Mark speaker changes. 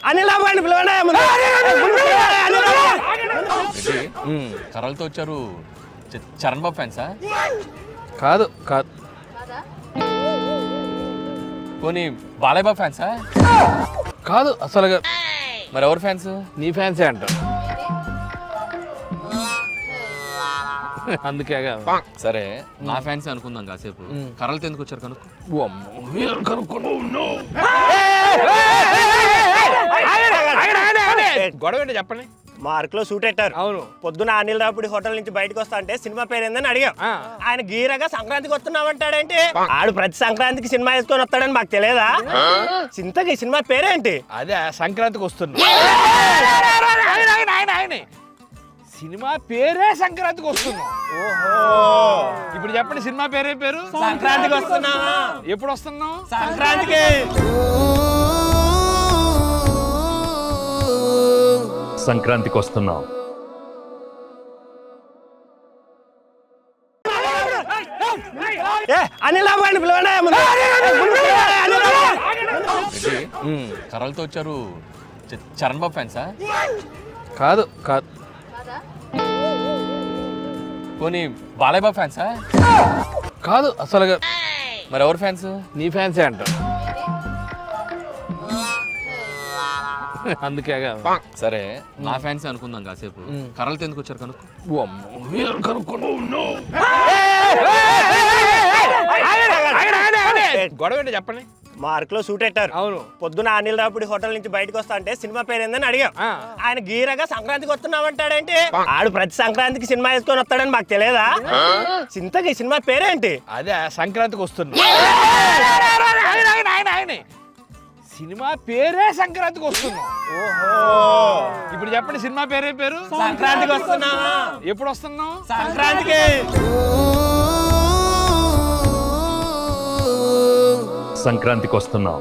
Speaker 1: అనిల్ బాబు అండి పిలవండి.
Speaker 2: కర్రలతో వచ్చారు. చరణ్ బాబు ఫ్యాన్సా?
Speaker 3: కాదు కాదు.
Speaker 2: పోనీ బాలయ్య బాబు ఫ్యాన్సా?
Speaker 3: కాదు అసలుగా.
Speaker 2: మరి ఎవరు ఫ్యాన్స్?
Speaker 3: నీ ఫ్యాన్సే అంట. అందుకే
Speaker 2: సరే నా ఫ్యాన్స్ అనుకుందాం కాసేపు. కర్రలతో ఎందుకు వచ్చారు
Speaker 3: గొడవ ఏంటో చెప్పండి.
Speaker 1: మార్కులో సూట్ పెట్టారు.
Speaker 3: అవును.
Speaker 1: పొద్దున అనిల్ రాపుడి హోటల్ నుంచి బయటకు వస్తా అంటే సినిమా పేరు ఏందని అడిగాం. ఆయన గీరగా సంక్రాంతికి వస్తున్నామంటాడేంటి? ఆడు ప్రతి సంక్రాంతికి సినిమా వేసుకొని వస్తాడని మాకు తెలియదా? చింతకి సినిమా పేరేంటి?
Speaker 3: అదే సంక్రాంతికి వస్తున్నా. సినిమా పేరే సంక్రాంతికి వస్తున్నాం.
Speaker 1: ఓహో,
Speaker 3: ఇప్పుడు చెప్పండి సినిమా పేరే పేరు?
Speaker 1: సంక్రాంతికి వస్తున్నావా?
Speaker 3: ఎప్పుడు వస్తున్నావు?
Speaker 1: సంక్రాంతికి.
Speaker 4: సంక్రాంతికి వస్తున్నాం.
Speaker 1: అనిల్ బాబు అండి పిలవండి.
Speaker 2: కర్రలతో వచ్చారు. చరణ్ బాబు ఫ్యాన్సా?
Speaker 3: కాదు కాదు.
Speaker 2: పోనీ బాలయ్య బాబు ఫ్యాన్సా?
Speaker 3: కాదు అసలుగా.
Speaker 2: మరి ఎవరు ఫ్యాన్స్?
Speaker 3: నీ ఫ్యాన్సే అంట. అందుకే
Speaker 2: సరే నా ఫ్యాన్స్ అనుకుందాం కాసేపు. కర్రలతో ఎందుకు వచ్చారు
Speaker 3: గొడవ ఏంటో చెప్పండి.
Speaker 1: మార్కులో సూట్ పెట్టారు.
Speaker 3: అవును.
Speaker 1: పొద్దున అనిల్ రాపుడి హోటల్ నుంచి బయటకు వస్తా అంటే సినిమా పేరు ఏందని అడిగాం. ఆయన గీరగా సంక్రాంతికి వస్తున్నామంటాడేంటి? ఆడు ప్రతి సంక్రాంతికి సినిమా వేసుకొని వస్తాడని మాకు తెలియదా? చింతకి సినిమా పేరేంటి?
Speaker 3: అదే సంక్రాంతికి వస్తున్నా. సినిమా పేరే సంక్రాంతికి వస్తున్నాం.
Speaker 1: ఓహో,
Speaker 3: ఇప్పుడు చెప్పండి సినిమా పేరే పేరు?
Speaker 1: సంక్రాంతికి వస్తున్నావా?
Speaker 3: ఎప్పుడు వస్తున్నావు?
Speaker 1: సంక్రాంతికి.
Speaker 4: సంక్రాంతికి వస్తున్నాం.